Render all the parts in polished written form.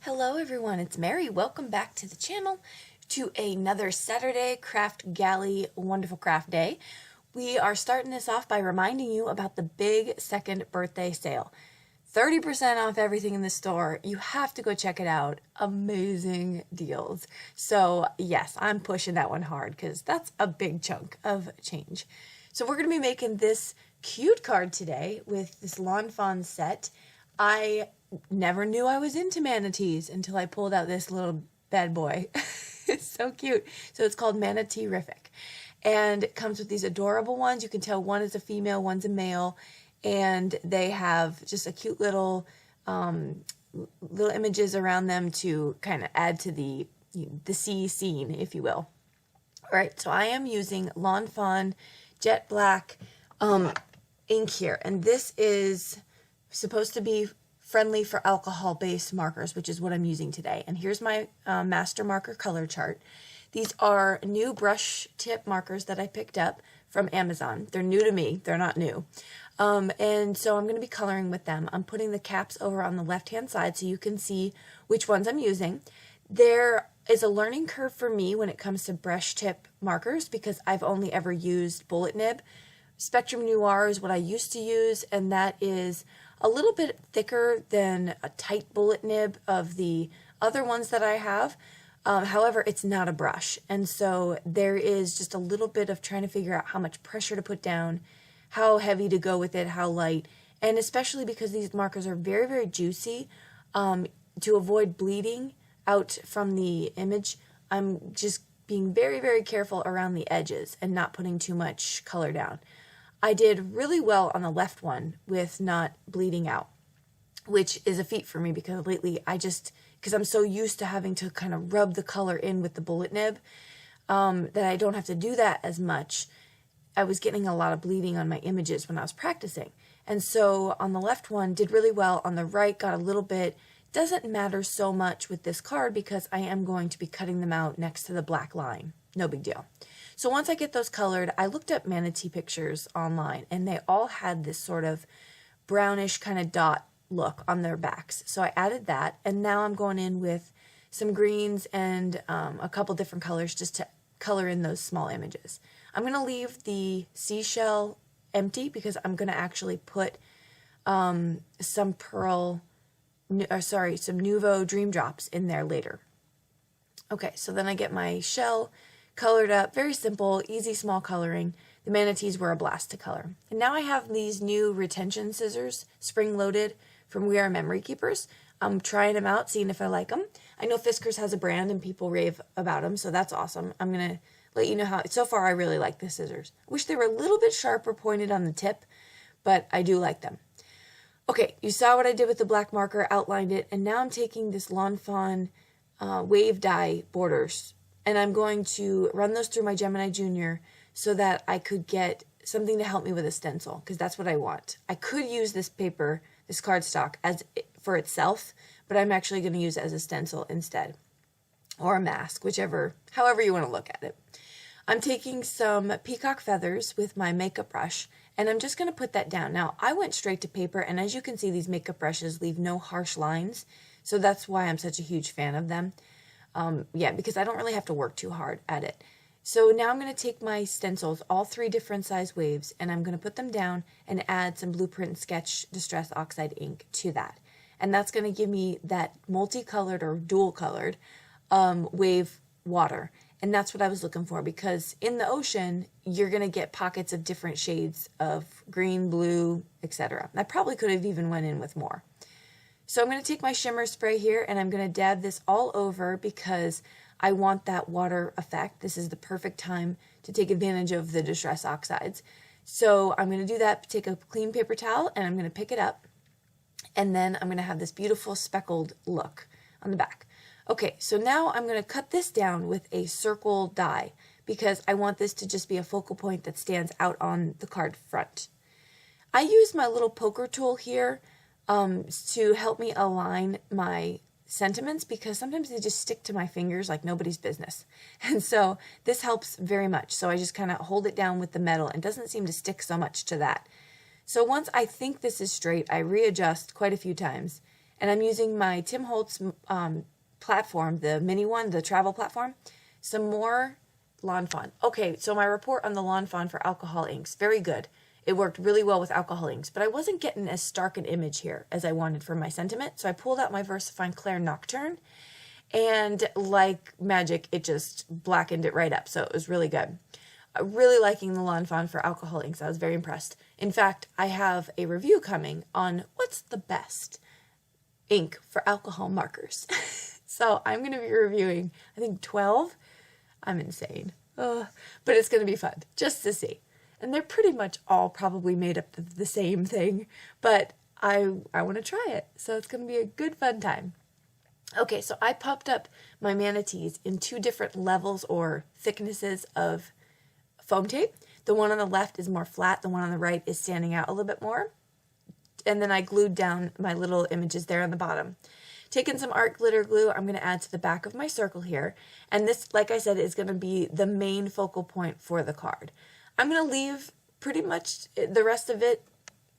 Hello everyone, it's Mary. Welcome back to the channel to another Saturday Kraftgali Wonderful Craft Day. We are starting this off by reminding you about the big second birthday sale. 30% off everything in the store. You have to go check it out. Amazing deals. So yes, I'm pushing that one hard because that's a big chunk of change. So we're going to be making this cute card today with this Lawn Fawn set. I never knew I was into manatees until I pulled out this little bad boy. It's so cute. So it's called Manatee-rific. And it comes with these adorable ones. You can tell one is a female, one's a male. And they have just a cute little images around them to kind of add to the sea scene, if you will. All right, so I am using Lawn Fawn Jet Black ink here. And this is supposed to be friendly for alcohol-based markers, which is what I'm using today. And here's my master marker color chart. These are new brush tip markers that I picked up from Amazon. They're new to me. They're not new. And so I'm going to be coloring with them. I'm putting the caps over on the left-hand side so you can see which ones I'm using. There is a learning curve for me when it comes to brush tip markers because I've only ever used bullet nib. Spectrum Noir is what I used to use, and that is a little bit thicker than a tight bullet nib of the other ones that I have. However, it's not a brush, and so there is just a little bit of trying to figure out how much pressure to put down, how heavy to go with it, how light, and especially because these markers are very, very juicy, to avoid bleeding out from the image, I'm just being very, very careful around the edges and not putting too much color down. I did really well on the left one with not bleeding out, which is a feat for me because lately because I'm so used to having to kind of rub the color in with the bullet nib, that I don't have to do that as much. I was getting a lot of bleeding on my images when I was practicing. And so on the left one, did really well. On the right, got a little bit. Doesn't matter so much with this card because I am going to be cutting them out next to the black line. No big deal. So once I get those colored, I looked up manatee pictures online, and they all had this sort of brownish kind of dot look on their backs. So I added that, and now I'm going in with some greens and a couple different colors just to color in those small images. I'm going to leave the seashell empty because I'm going to actually put some Nuvo Dream Drops in there later. Okay, so then I get my shell colored up, very simple, easy, small coloring. The manatees were a blast to color. And now I have these new retention scissors, spring-loaded, from We Are Memory Keepers. I'm trying them out, seeing if I like them. I know Fiskars has a brand and people rave about them, so that's awesome. I'm going to let you know how. So far, I really like the scissors. I wish they were a little bit sharper pointed on the tip, but I do like them. Okay, you saw what I did with the black marker, outlined it, and now I'm taking this Lawn Fawn wave dye borders, and I'm going to run those through my Gemini Junior so that I could get something to help me with a stencil, because that's what I want. I could use this paper, this cardstock, for itself, but I'm actually going to use it as a stencil instead, or a mask, however you want to look at it. I'm taking some peacock feathers with my makeup brush, and I'm just going to put that down. Now, I went straight to paper, and as you can see, these makeup brushes leave no harsh lines, so that's why I'm such a huge fan of them. Because I don't really have to work too hard at it. So now I'm going to take my stencils, all 3 different size waves, and I'm going to put them down and add some Blueprint Sketch Distress Oxide ink to that. And that's going to give me that multicolored or dual-colored wave water. And that's what I was looking for, because in the ocean, you're going to get pockets of different shades of green, blue, etc. I probably could have even went in with more. So I'm going to take my shimmer spray here, and I'm going to dab this all over because I want that water effect. This is the perfect time to take advantage of the Distress Oxides. So I'm going to do that, take a clean paper towel, and I'm going to pick it up, and then I'm going to have this beautiful speckled look on the back. Okay, so now I'm going to cut this down with a circle die because I want this to just be a focal point that stands out on the card front. I use my little poker tool here to help me align my sentiments because sometimes they just stick to my fingers like nobody's business. And so this helps very much. So I just kind of hold it down with the metal and it doesn't seem to stick so much to that. So once I think this is straight, I readjust quite a few times And I'm using my Tim Holtz platform, the mini one, the travel platform. Some more Lawn Fawn. Okay, so my report on the Lawn Fawn for alcohol inks, very good. It worked really well with alcohol inks, but I wasn't getting as stark an image here as I wanted for my sentiment, so I pulled out my VersaFine Clair Nocturne, and like magic, it just blackened it right up, so it was really good. Really liking the Lawn Fawn for alcohol inks. I was very impressed. In fact, I have a review coming on what's the best ink for alcohol markers. So I'm going to be reviewing, I think, 12. I'm insane. But it's going to be fun just to see. And they're pretty much all probably made up of the same thing, but I want to try it. So it's going to be a good fun time. Okay, so I popped up my manatees in 2 different levels or thicknesses of foam tape. The one on the left is more flat. The one on the right is standing out a little bit more. And then I glued down my little images there on the bottom. Taking some art glitter glue, I'm going to add to the back of my circle here. And this, like I said, is going to be the main focal point for the card. I'm going to leave pretty much the rest of it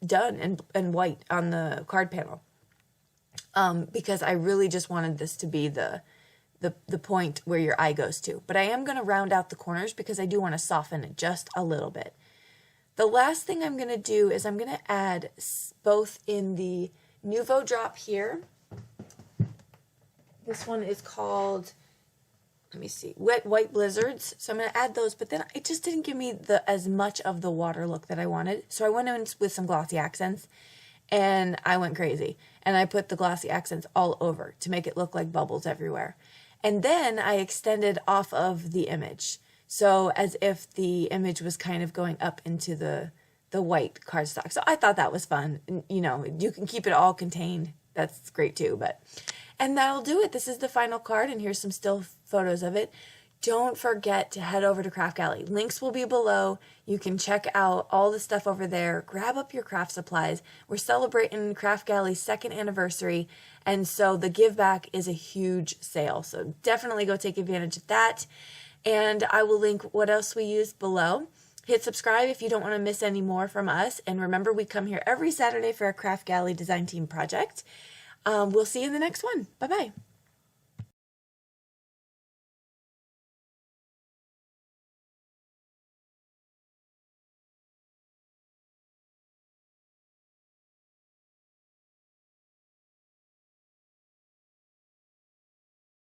done and white on the card panel. Because I really just wanted this to be the point where your eye goes to. But I am going to round out the corners because I do want to soften it just a little bit. The last thing I'm going to do is I'm going to add both in the Nuvo drop here. This one is called, let me see, Wet White Blizzards. So I'm going to add those, but then it just didn't give me as much of the water look that I wanted. So I went in with some glossy accents, and I went crazy. And I put the glossy accents all over to make it look like bubbles everywhere. And then I extended off of the image. So as if the image was kind of going up into the white cardstock. So I thought that was fun. And, you know, you can keep it all contained. That's great too. And that'll do it. This is the final card, and here's some still photos of it. Don't forget to head over to Kraftgali. Links will be below. You can check out all the stuff over there. Grab up your craft supplies. We're celebrating Kraftgali's 2nd anniversary, and so the give back is a huge sale. So definitely go take advantage of that. And I will link what else we used below. Hit subscribe if you don't want to miss any more from us. And remember, we come here every Saturday for our Kraftgali design team project. We'll see you in the next one. Bye-bye.